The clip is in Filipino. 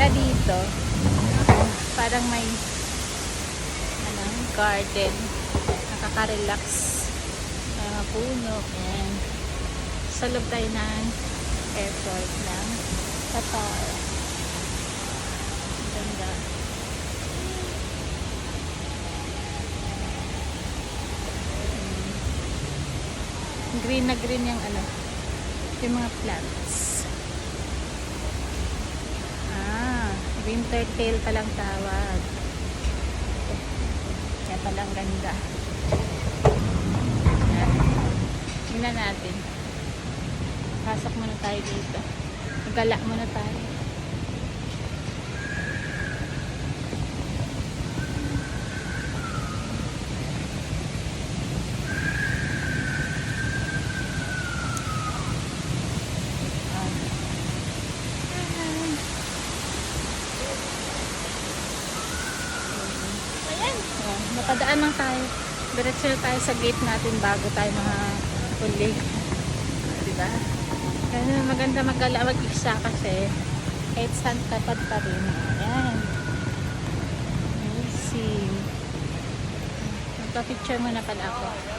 ka dito, parang may garden. Nakaka-relax. May mga puno. Ayan. Sa loob tayo ng airport ng Qatar. Ganda. Green na green yung ano, yung mga plants. Winter tail palang tawag. Kaya palang ganda. Ayan. Tingnan natin. Pasok muna tayo dito. Magala muna tayo. Napadaan lang tayo. Diretso na tayo sa gate natin bago tayo makahuli. Diba? Kaya maganda mag-isa kasi kahit saan tapat pa rin. Ayan. Amazing. Magpa-picture muna pala ako.